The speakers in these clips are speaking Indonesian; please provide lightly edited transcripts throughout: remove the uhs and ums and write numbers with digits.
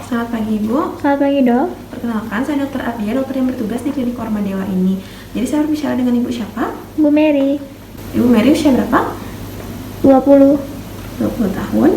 Selamat pagi, Ibu. Selamat pagi, Dok. Perkenalkan, saya Dr. Abdia, dokter yang bertugas di Klinik Korma Dewa ini. Jadi saya berbicara dengan Ibu siapa? Bu Mary, Ibu Mary usia berapa? 20. 20 tahun.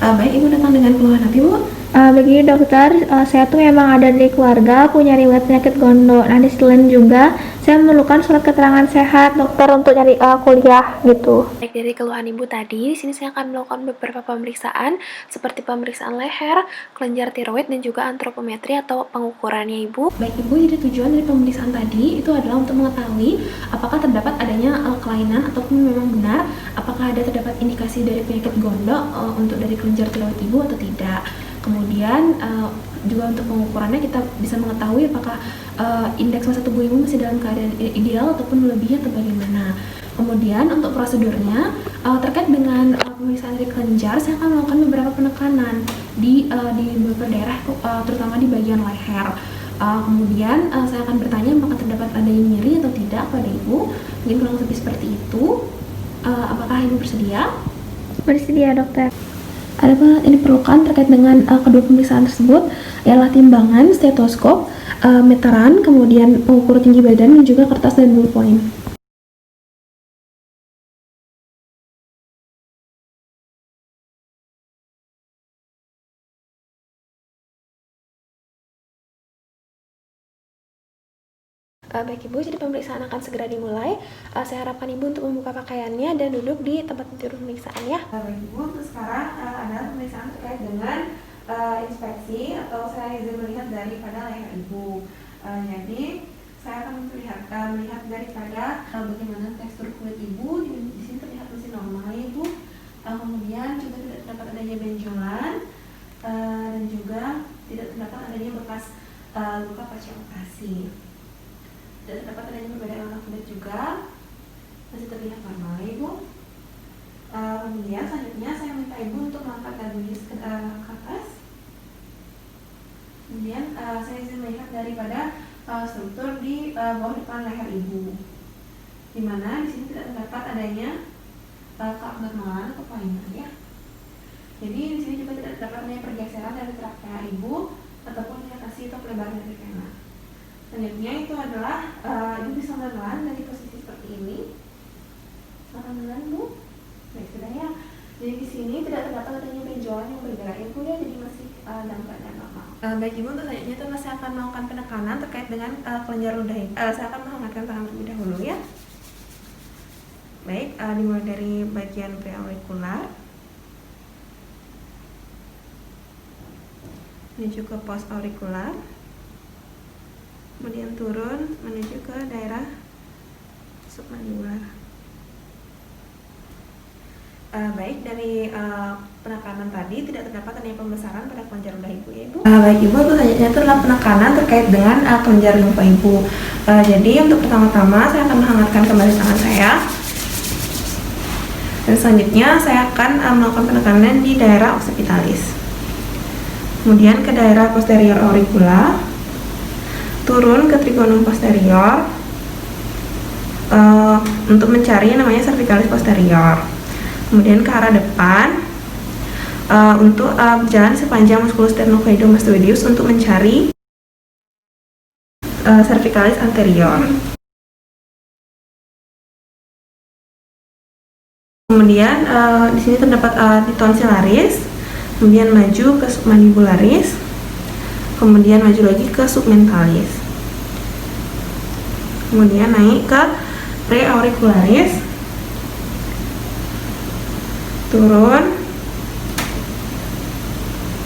Baik, Ibu datang dengan keluhan apa, Bu? Begini dokter, saya tuh memang ada di keluarga punya riwayat penyakit gondok. Nah, di selain juga saya memerlukan surat keterangan sehat dokter untuk nyari kuliah gitu. Baik, dari keluhan Ibu tadi, di sini saya akan melakukan beberapa pemeriksaan seperti pemeriksaan leher, kelenjar tiroid, dan juga antropometri atau pengukurannya Ibu. Baik, Ibu, jadi tujuan dari pemeriksaan tadi itu adalah untuk mengetahui apakah terdapat adanya kelainan ataupun memang benar apakah terdapat indikasi dari penyakit gondok untuk dari kelenjar tiroid Ibu atau tidak. Kemudian juga untuk pengukurannya kita bisa mengetahui apakah indeks massa tubuh Ibu masih dalam keadaan ideal ataupun melebihi atau bagaimana. Kemudian untuk prosedurnya terkait dengan pemeriksaan dari kelenjar, saya akan melakukan beberapa penekanan di beberapa daerah terutama di bagian leher. Kemudian saya akan bertanya apakah terdapat adanya nyeri atau tidak pada Ibu. Mungkin kurang lebih seperti itu. Apakah Ibu bersedia? Bersedia dokter. Adapun yang diperlukan terkait dengan kedua pemeriksaan tersebut ialah timbangan, stetoskop, meteran, kemudian pengukur tinggi badan, dan juga kertas dan ballpoint. Baik Ibu, jadi pemeriksaan akan segera dimulai. Saya harapkan Ibu untuk membuka pakaiannya dan duduk di tempat tidur pemeriksaan ya. Baik Ibu, untuk sekarang adalah pemeriksaan terkait dengan inspeksi atau saya izin melihat daripada leher Ibu. Jadi saya akan melihat daripada bagaimana tekstur kulit Ibu. Di sini terlihat masih normal Ibu. Kemudian juga tidak terdapat adanya benjolan dan juga tidak terdapat adanya bekas luka pasca operasi. Dan terdapat adanya perbedaan warna kulit juga, masih terlihat normal Ibu. Kemudian selanjutnya saya minta Ibu untuk mengangkat dagunya ke atas. Kemudian saya izin melihat daripada struktur di bawah depan leher Ibu, di mana di sini tidak terdapat adanya keabnormalan atau kelainan ya. Jadi di sini juga tidak terdapat adanya pergeseran dari trakea Ibu ataupun dilatasi atau pelebaran dari vena. Selanjutnya itu adalah Ibu bisa menelan dari posisi seperti ini. Silakan menelan Bu. Baik, sudah ya. Jadi di sini tidak terdapat adanya benjolan yang bergerak Ibu ya, jadi masih dalam keadaan normal. Baik Ibu, untuk selanjutnya itu saya akan melakukan penekanan terkait dengan kelenjar ludah. Saya akan menghangatkan tangan terlebih dahulu ya. Baik, dimulai dari bagian preaurikular menuju ke post aurikular. Kemudian turun menuju ke daerah submandibular. Baik, dari penekanan tadi tidak terdapat adanya pembesaran pada kelenjar ludah Ibu ya Ibu. Baik Ibu, untuk selanjutnya itu adalah penekanan terkait dengan kelenjar limfa Ibu. Jadi untuk pertama-tama saya akan menghangatkan kembali tangan saya. Dan selanjutnya saya akan melakukan penekanan di daerah occipitalis. Kemudian ke daerah posterior auricula. Turun ke trigonum posterior untuk mencari yang namanya cervicalis posterior. Kemudian ke arah depan untuk berjalan sepanjang musculus sternocleidomastoideus untuk mencari cervicalis anterior. Kemudian di sini terdapat di tonsillaris, kemudian maju ke submandibularis, kemudian maju lagi ke submentalis, kemudian naik ke preauricularis, turun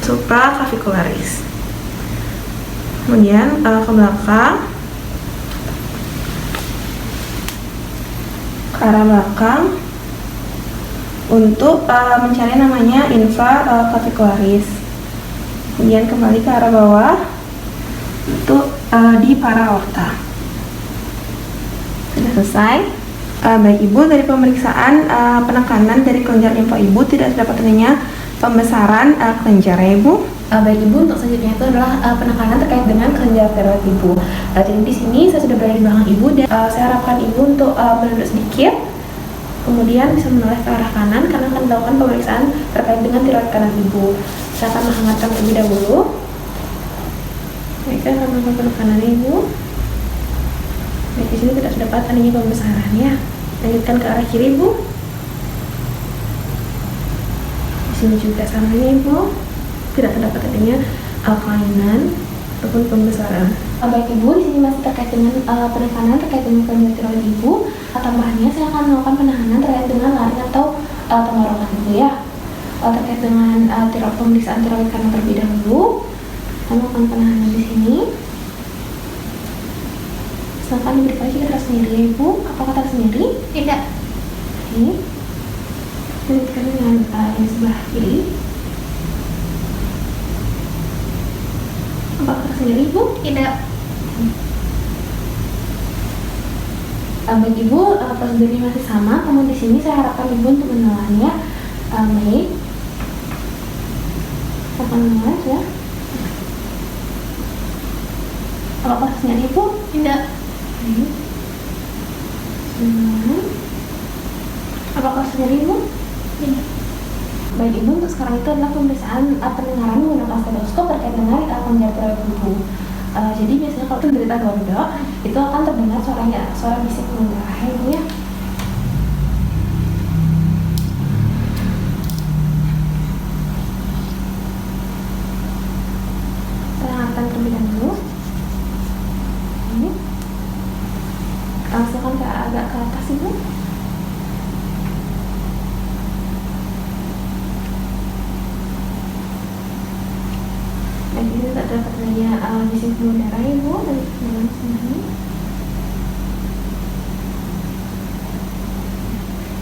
supraclavicularis, kemudian ke belakang, ke arah belakang untuk mencari namanya infraclavicularis. Kemudian kembali ke arah bawah untuk di para-aorta. Sudah selesai. Baik Ibu, dari pemeriksaan penekanan dari kelenjar limfa Ibu tidak terdapat adanya pembesaran kelenjar ya Ibu. Baik Ibu, untuk selanjutnya itu adalah penekanan terkait dengan kelenjar tiroid Ibu. Jadi di sini saya sudah berada di belakang Ibu dan saya harapkan Ibu untuk menunduk sedikit. Kemudian bisa menoleh ke arah kanan karena akan dilakukan pemeriksaan terkait dengan tiroid kanan Ibu. Saya akan menghangatkan terlebih dahulu. Baik, saya akan melakukan penekanannya Ibu. Baik, di sini tidak terdapat adanya pembesaran ya. Lanjutkan ke arah kiri Ibu. Di sini juga sama ya Ibu. Tidak terdapat adanya kelainan ataupun pembesaran. Baik Ibu, di sini masih terkait dengan penekanan terkait dengan kelenjar tiroid Ibu. Tambahannya saya akan melakukan penahanan terkait dengan lari atau tenggorokan Ibu ya. Terkait dengan pemeriksaan tiroid karena terlebih dahulu, saya melakukan penahanan di sini. Silakan diberikan kita sendiri ya Ibu. Apakah tersendiri? Tidak. Oke. Lanjutkan dengan yang sebelah kiri. Apakah tersendiri Ibu? Tidak. Baik Ibu, prosedurnya masih sama. Namun di sini saya harapkan Ibu untuk menelannya. Baik. Saya akan menelan ya. Apakah tersendiri Ibu? Tidak. Baik. Menelan. Apakah tersendiri Ibu? Tidak. Baik Ibu, untuk sekarang itu adalah pemeriksaan pendengaran menggunakan stetoskop terkait dengan kelenjar tiroid Ibu. Jadi biasanya kalau penderita gondok itu akan terdengar suara bisik mengarah ya Ibu ya. Saya angkat terlebih dahulu. Ini. Silakan agak ke atas Ibu. Dan ini tak dapat adanya bising pembuluh darah Ibu dari dalam sini.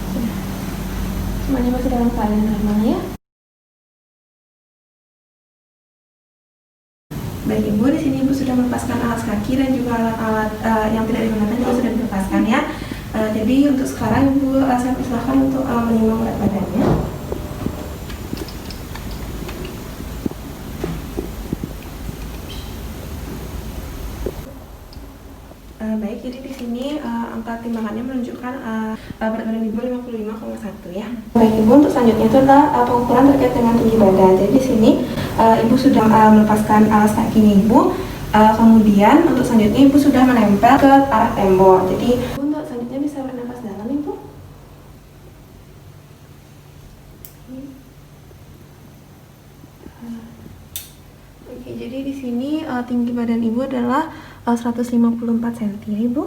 Sudah. Semuanya masih dalam keadaan normal ya. Baik Ibu, di sini Ibu sudah melepaskan alas kaki dan juga alat-alat yang tidak digunakan juga sudah dilepaskan ya. Jadi untuk sekarang Ibu saya persilahkan untuk menimbang berat badannya. Baik, jadi di sini angka timbangannya menunjukkan berat badan Ibu 55,1 ya. Baik Ibu, untuk selanjutnya itu adalah pengukuran terkait dengan tinggi badan. Jadi di sini Ibu sudah melepaskan alas kakinya Ibu. Kemudian untuk selanjutnya Ibu sudah menempel ke arah tembok. Jadi untuk selanjutnya bisa bernafas dalam Ibu. Oke, jadi di sini tinggi badan Ibu adalah 154 cm ya Ibu.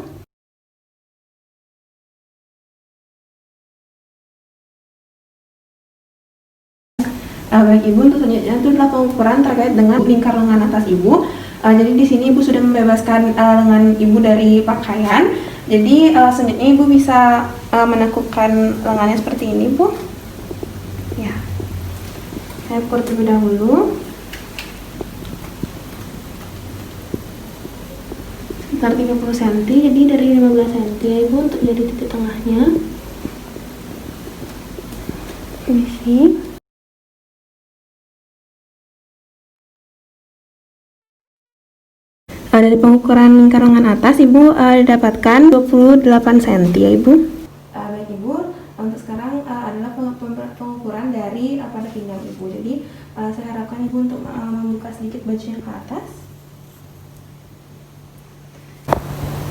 Baik Ibu, untuk selanjutnya itu adalah pengukuran terkait dengan lingkar lengan atas Ibu. Jadi di sini Ibu sudah membebaskan lengan Ibu dari pakaian. Jadi selanjutnya Ibu bisa menekukkan lengannya seperti ini Bu. Ya. Saya ukur terlebih dahulu. Sekitar 30 cm, jadi dari 15 cm ya Ibu untuk jadi titik tengahnya. Isi. Dari pengukuran lingkar lengan atas Ibu didapatkan 28 cm ya Ibu. Baik Ibu, untuk sekarang adalah pengukuran dari pada pinggang Ibu. Jadi saya harapkan Ibu untuk membuka sedikit bajunya ke atas.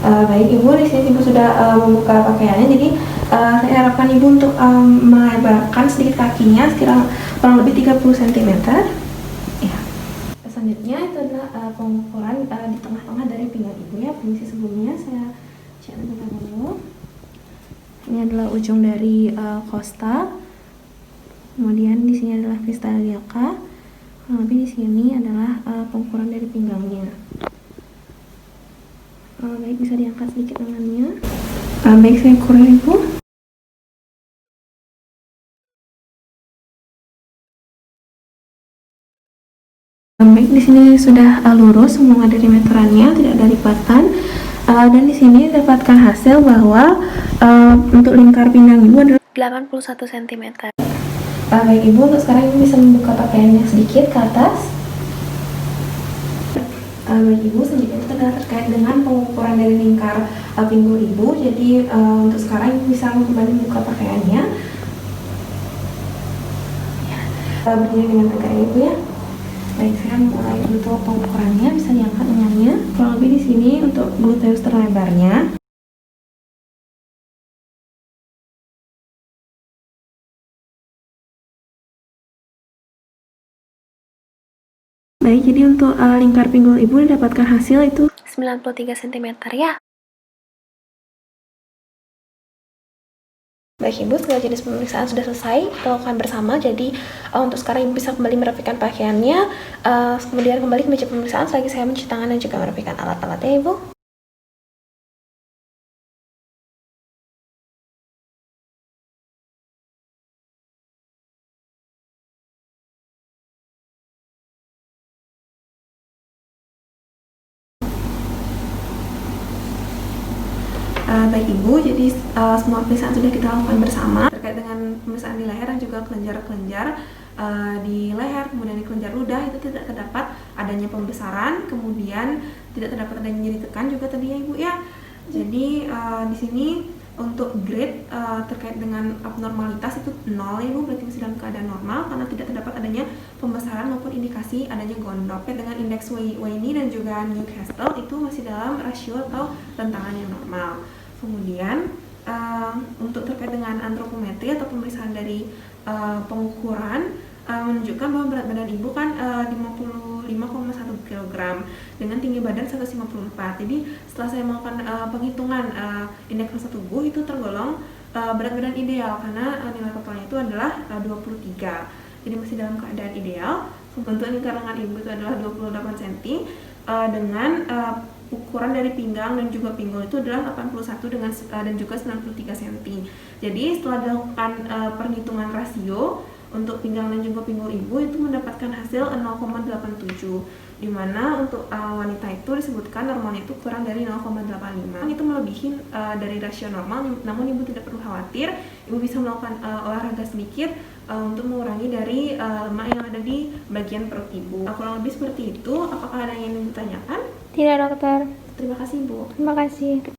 Baik Ibu, di sini Ibu sudah membuka pakaiannya. Jadi saya harapkan Ibu untuk melebarkan sedikit kakinya sekira kurang lebih 30 cm. Ya. Selanjutnya itu adalah pengukuran di tengah-tengah dari pinggang Ibu ya. Permisi sebelumnya saya cek terlebih dahulu. Ini adalah ujung dari kosta. Kemudian di sini adalah kristal iliaka. Lebih di sini adalah pengukuran dari pinggangnya. Baik, bisa diangkat sedikit lengannya. Baik, saya ukur Ibu. Baik, di sini sudah lurus semua dari meterannya, tidak ada lipatan. Dan di sini dapatkan hasil bahwa untuk lingkar pinggang Ibu adalah 81 cm. Baik Ibu, untuk sekarang Ibu bisa membuka pakaiannya sedikit ke atas. Baik Ibu, selanjutnya itu adalah terkait dengan pengukuran dari lingkar pinggul Ibu. Jadi untuk sekarang Ibu bisa kembali membuka pakaiannya. Berdiri dengan tegak Ibu ya. Baik, saya mulai untuk pengukurannya. Bisa diangkat lengannya. Kurang lebih di sini untuk gluteus terlebarnya. Baik, jadi untuk lingkar pinggul ibu didapatkan hasil itu 93 cm ya. Baik Ibu, segala jenis pemeriksaan sudah selesai kita lakukan bersama. Jadi untuk sekarang Ibu bisa kembali merapikan pakaiannya, kemudian kembali ke meja pemeriksaan selagi saya mencuci tangan dan juga merapikan alat-alatnya Ibu. Baik Ibu, jadi semua pemeriksaan sudah kita lakukan bersama terkait dengan pemeriksaan di leher dan juga kelenjar-kelenjar di leher, kemudian di kelenjar ludah itu tidak terdapat adanya pembesaran, kemudian tidak terdapat adanya nyeri tekan juga tadi ya Ibu ya. Jadi di sini untuk grade terkait dengan abnormalitas itu 0 ya Ibu, berarti masih dalam keadaan normal karena tidak terdapat adanya pembesaran maupun indikasi adanya gondok. Dengan indeks Wayne dan juga Newcastle itu masih dalam rasio atau rentangan yang normal. Kemudian untuk terkait dengan antropometri atau pemeriksaan dari pengukuran menunjukkan bahwa berat badan ibu kan 55,1 kg dengan tinggi badan 154. Jadi setelah saya melakukan penghitungan indeks massa tubuh itu tergolong berat badan ideal karena nilai totalnya itu adalah 23. Jadi masih dalam keadaan ideal. Untuk lingkar lengan ibu itu adalah 28 cm dengan ukuran dari pinggang dan juga pinggul itu adalah 81 dan juga 93 cm. Jadi setelah dilakukan perhitungan rasio untuk pinggang dan juga pinggul ibu itu mendapatkan hasil 0,87, di mana untuk wanita itu disebutkan normalnya itu kurang dari 0,85. Itu melebihi dari rasio normal, namun ibu tidak perlu khawatir. Ibu bisa melakukan olahraga sedikit untuk mengurangi dari lemak yang ada di bagian perut ibu. Kurang lebih seperti itu. Apakah ada yang ingin ditanyakan? Tidak dokter. Terima kasih Ibu. Terima kasih.